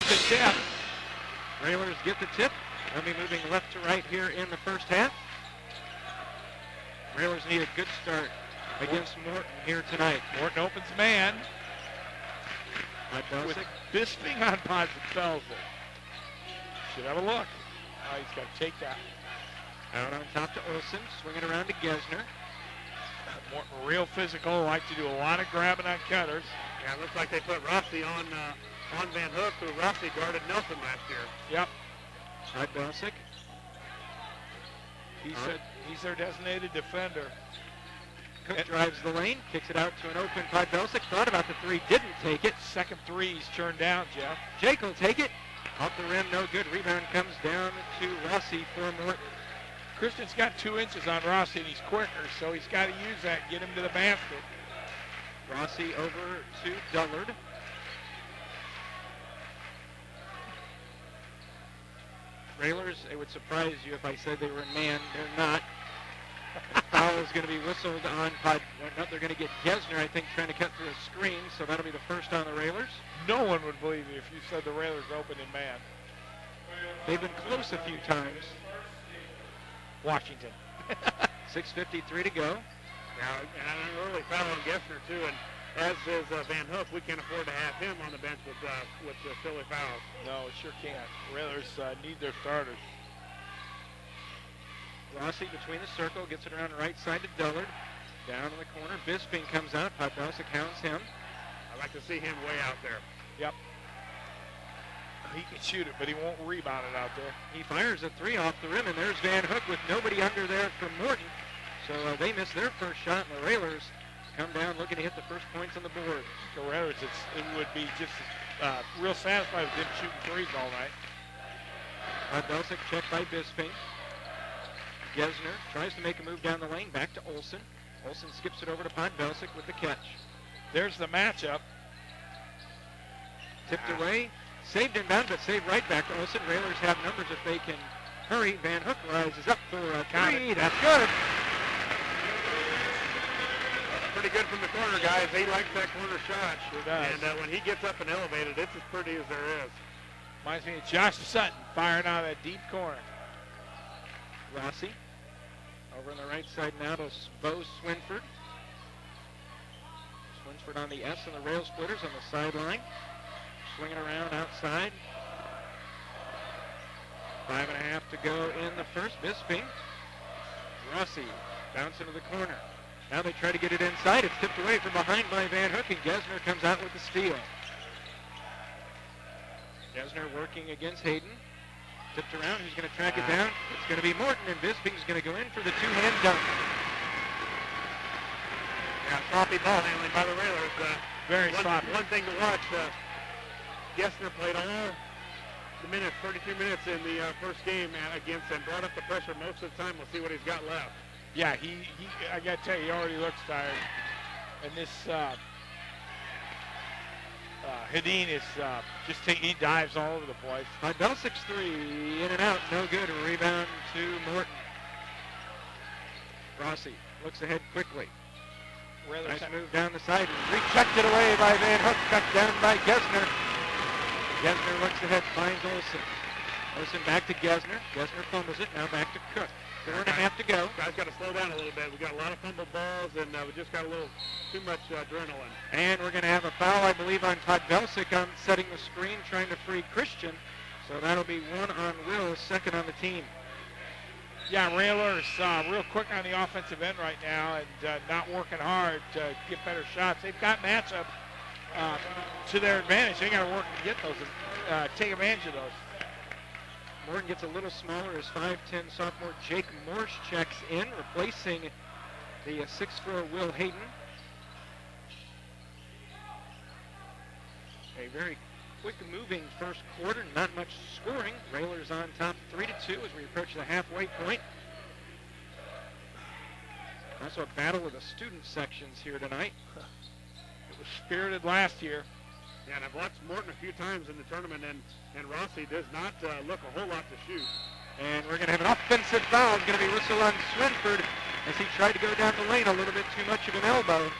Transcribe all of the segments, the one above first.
the tip. Railers get the tip. They'll be moving left to right here in the first half. Railers need a good start against Morton here tonight. Morton opens man. With With Bisping on Podbelsic. Should have a look. Oh, he's got to take that. Out on top to Olson, swinging around to Gesner. Morton real physical, like to do a lot of grabbing on cutters. Yeah, it looks like they put Rossi on Van Hook, who Rossi guarded Nelson last year. Yep. Podbelsic. He's their designated defender. Cook drives the lane, kicks it out to an open Podbelsic. Thought about the three, didn't take it. Second three he's turned down, Jeff. Jake will take it. Off the rim, no good. Rebound comes down to Rossi for Morton. Christian's got 2 inches on Rossi, and he's quicker, so he's got to use that, get him to the basket. Rossi over to Dullard. Railers, it would surprise you if I said they were in man. They're not. The foul is going to be whistled on no, they're going to get Gesner, I think, trying to cut through a screen, so that'll be the first on the Railers. No one would believe you if you said the Railers open in man. They've been close a few times. Washington. 6:53 to go. Now, and an early foul on Gesner, too, and as is Van Hook, we can't afford to have him on the bench with silly fouls. No, sure can't. Railers need their starters. Rossi between the circle, gets it around the right side to Dullard. Down in the corner, Bisping comes out. Podbelsic counts him. I'd like to see him way out there. Yep. He can shoot it, but he won't rebound it out there. He fires a three off the rim, and there's Van Hook with nobody under there from Morton. So they miss their first shot, and the Railers come down looking to hit the first points on the board. The Railers, it would be just real satisfied with them shooting threes all night. Podbelsic checked by Bisping. Gesner tries to make a move down the lane, back to Olson. Olson skips it over to Podbelsic with the catch. There's the matchup. Tipped away, saved inbound, but saved right back to Olson. Railers have numbers if they can hurry. Van Hook rises up for a three. That's good. Pretty good from the corner, guys. He likes that corner shot. Sure does. And when he gets up and elevated, it's as pretty as there is. Reminds me of Josh Sutton firing out of that deep corner. Rossi over on the right side now to Bo Swinford. Swinford on the S and the Railsplitters on the sideline. Swinging around outside. 5.5 to go in the first. Bisping. Rossi bounce into the corner. Now they try to get it inside. It's tipped away from behind by Van Hook, and Gesner comes out with the steal. Gesner working against Hayden. Tipped around. Who's going to track it down? It's going to be Morton, and Bisping's going to go in for the two-hand dunk. Yeah, sloppy ball handling by the Railers. Very sloppy. One thing to watch, Gesner played all the minutes, 32 minutes in the first game against and brought up the pressure most of the time. We'll see what he's got left. Yeah, he I got to tell you, he already looks tired. And this Hedin is he dives all over the place. Podbelsic's three, in and out, no good. A rebound to Morton. Rossi looks ahead quickly. Nice move down the side. Rechecked it away by Van Hook, cut down by Gesner. Gesner looks ahead, finds Olson. Olson back to Gesner. Gesner fumbles it, now back to Cook. 4.5 to go. Guys got to slow down a little bit. We got a lot of fumble balls, and we just got a little too much adrenaline. And we're going to have a foul, I believe, on Podbelsic on setting the screen, trying to free Christian. So that'll be one on Will, second on the team. Yeah, Railers real quick on the offensive end right now and not working hard to get better shots. They've got matchup to their advantage. They got to work to get those and take advantage of those. Morton gets a little smaller as 5'10 sophomore Jake Morse checks in, replacing the 6'4 Will Hayden. A very quick-moving first quarter, not much scoring. Railers on top 3-2 as we approach the halfway point. Also a battle of the student sections here tonight. It was spirited last year. Yeah, and I've watched Morton a few times in the tournament, and Rossi does not look a whole lot to shoot. And we're going to have an offensive foul. It's going to be whistled on Swinford as he tried to go down the lane a little bit too much of an elbow.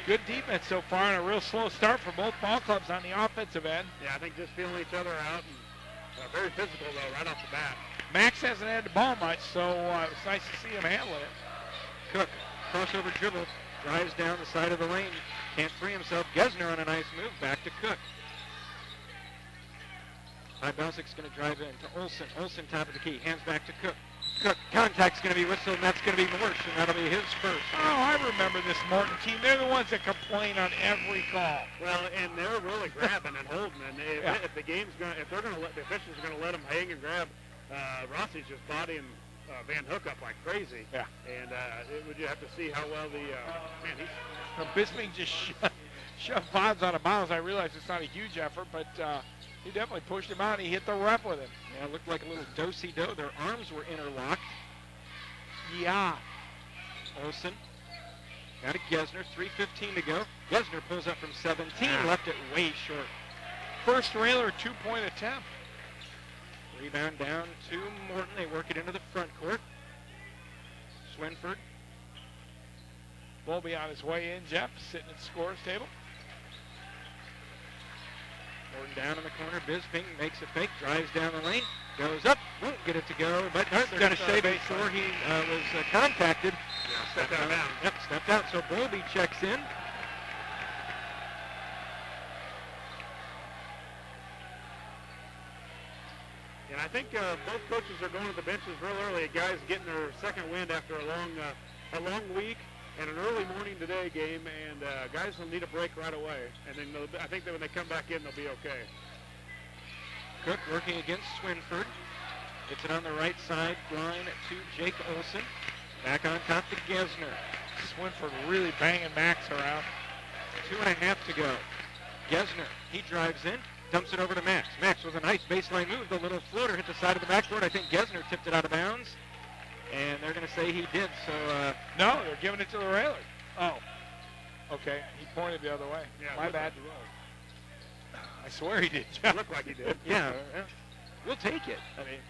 Good defense so far, and a real slow start for both ball clubs on the offensive end. Yeah, I think just feeling each other out, and very physical, though, right off the bat. Max hasn't had the ball much, so it's nice to see him handling it. Cook, crossover dribble, drives down the side of the lane, can't free himself. Gesner on a nice move, back to Cook. Bausik's going to drive in to Olsen. Olsen, top of the key, hands back to Cook. Cook, contact's going to be whistled, and that's going to be Morsch, and that'll be his first. Oh, I remember this Morton team. They're the ones that complain on every call. Well, and they're really grabbing and holding, and if the game's going, if they're going to let the officials are going to let them hang and grab, Rossi's just bodying Van Hook up like crazy. Yeah. And would you have to see how well the man he's. Bisping just shoved Bonds out of bounds. I realize it's not a huge effort, but he definitely pushed him out, and he hit the ref with him. Yeah, it looked like a little do-si-do. Their arms were interlocked. Yeah. Olsen got a Gesner, 3:15 to go. Gesner pulls up from 17, left it way short. First Railer two-point attempt. Rebound down to Morton. They work it into the front court. Swinford. Bowlby on his way in, Jeff, sitting at the scorer's table. Morton down in the corner. Bisping makes a fake, drives down the lane, goes up, won't get it to go, but they're going to save it before he was contacted. Yeah, stepped out of bounds. Yep, stepped out, so Bowlby checks in. And I think both coaches are going to the benches real early. Guys getting their second wind after a long week and an early morning today game, and guys will need a break right away. And then I think that when they come back in, they'll be okay. Cook working against Swinford. Gets it on the right side line to Jake Olsen. Back on top to Gesner. Swinford really banging Max around. 2.5 to go. Gesner, he drives in, dumps it over to Max. Max with a nice baseline move. The little floater hit the side of the backboard. I think Gesner tipped it out of bounds. And they're going to say he did, so... No, they're giving it to the Railers. Oh. Okay, he pointed the other way. Yeah, my bad. I swear he did. It looked like he did. Yeah, we'll take it. I mean...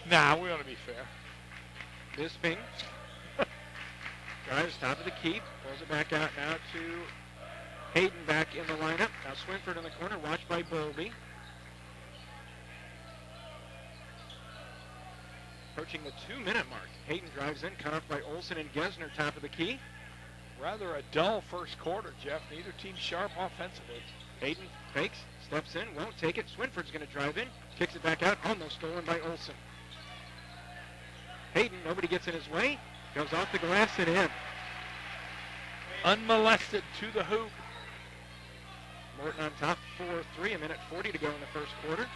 Nah, we want to be fair. Bisping drives top of the key, pulls it back out now to Hayden back in the lineup. Now Swinford in the corner, watched by Bowlby. Approaching the 2-minute mark. Hayden drives in, cut off by Olsen and Gesner, top of the key. Rather a dull first quarter, Jeff. Neither team sharp offensively. Hayden fakes, steps in, won't take it. Swinford's going to drive in, kicks it back out, almost stolen by Olsen. Hayden, nobody gets in his way, goes off the glass and in. Unmolested to the hoop. Morton on top, 4-3, 1:40 to go in the first quarter.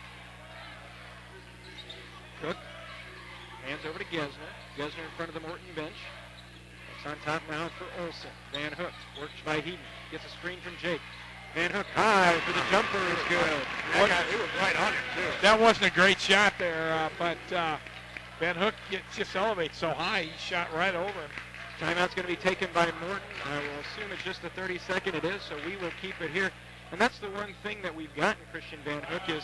Cook hands over to Gesner. Gesner in front of the Morton bench. It's on top now for Olsen. Van Hook works by Heaton. Gets a screen from Jake. Van Hook high for the jumper is good. He was right on it, too. That wasn't a great shot there, but Van Hook just elevates so high, he shot right over him. Timeout's going to be taken by Morton. I will assume it's just a 30-second. It is, so we will keep it here. And that's the one thing that we've gotten, Christian Van Hook, is,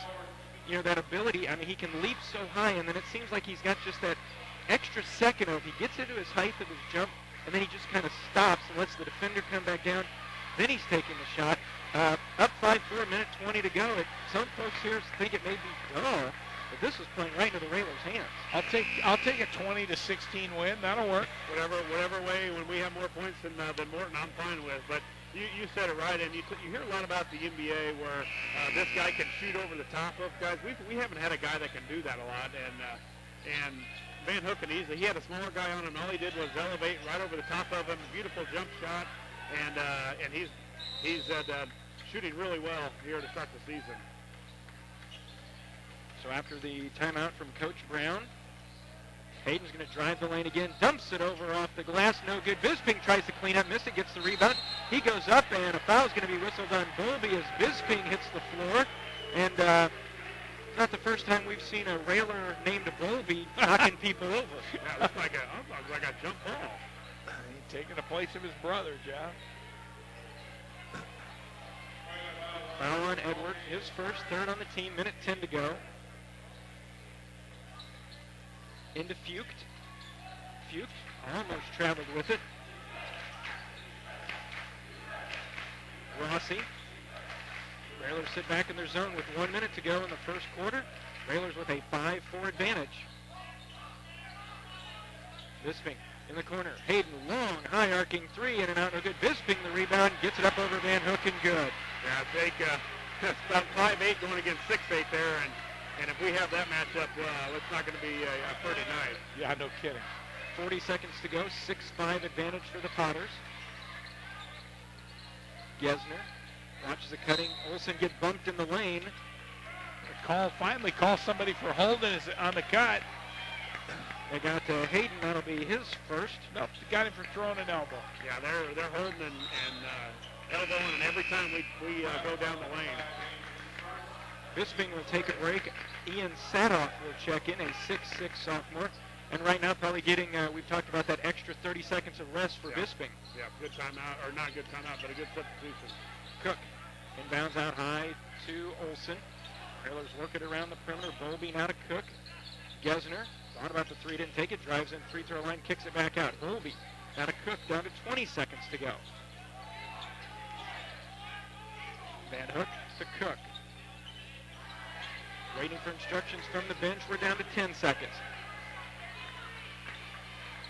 you know, that ability. I mean, he can leap so high, and then it seems like he's got just that extra second of he gets into his height of his jump, and then he just kind of stops and lets the defender come back down. Then he's taking the shot. Up 5-4, 1:20 to go. Some folks here think it may be dull, but this is playing right into the Railers' hands. I'll take a 20-16 win. That'll work. Whatever way, when we have more points than Morton, I'm fine with. But you said it right, and you hear a lot about the NBA where this guy can shoot over the top of guys. We haven't had a guy that can do that a lot, and Van Hook can easily. He had a smaller guy on him. All he did was elevate right over the top of him. Beautiful jump shot, and he's shooting really well here to start the season. So after the timeout from Coach Brown, Hayden's going to drive the lane again, dumps it over off the glass, no good. Bisping tries to clean up, missed it, gets the rebound. He goes up, and a foul's going to be whistled on Bowlby as Bisping hits the floor. And it's not the first time we've seen a Railer named Bowlby knocking people over. Yeah, it looks like a jump ball. He's taking the place of his brother, Jeff. Foul on Edward, his first, third on the team, 1:10 to go. Into Fucht. Fucht almost traveled with it. Rossi. Railers sit back in their zone with 1 minute to go in the first quarter. Railers with a 5-4 advantage. Bisping in the corner. Hayden, long, high arcing three, in and out, no good. Bisping, the rebound, gets it up over Van Hook and good. Yeah, I think that's about 5'8" going against 6'8" there, and if we have that matchup, it's not going to be a pretty night. Yeah, no kidding. 40 seconds to go, 6-5 advantage for the Potters. Gesner watches the cutting. Olsen get bumped in the lane. Finally call somebody for holding on the cut. They got Hayden, that'll be his first. Nope, they got him for throwing an elbow. Yeah, they're holding and elbowing, and every time we go down the lane. Bisping will take a break. Ian Sadoff will check in, a 6'6 sophomore. And right now probably getting, we've talked about that extra 30 seconds of rest for Bisping. Yeah, good timeout, or not good timeout, but a good substitution. Cook inbounds out high to Olsen. Railers work it around the perimeter. Bolby now to Cook. Gesner thought about the three, didn't take it, drives in free throw line, kicks it back out. Bolby now to Cook, down to 20 seconds to go. Van Hook to Cook. Waiting for instructions from the bench. We're down to 10 seconds.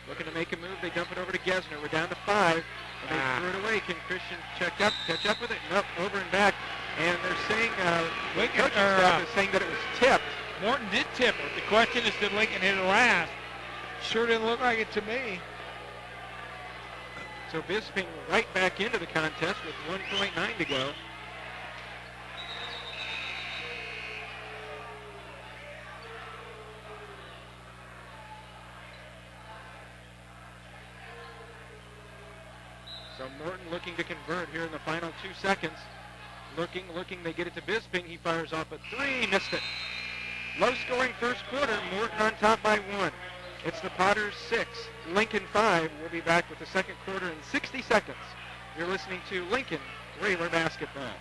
Looking to make a move. They dump it over to Gesner. We're down to 5. And they threw it away. Can Christian catch up with it? Nope, over and back. And they're saying, coaching staff is saying that it was tipped. Morton did tip it. The question is, did Lincoln hit it last? Sure didn't look like it to me. So Bisping right back into the contest with 1.9 to go. So Morton looking to convert here in the final 2 seconds. Looking, they get it to Bisping. He fires off a three, missed it. Low scoring first quarter, Morton on top by 1. It's the Potters 6, Lincoln 5. We'll be back with the second quarter in 60 seconds. You're listening to Lincoln Railer Basketball.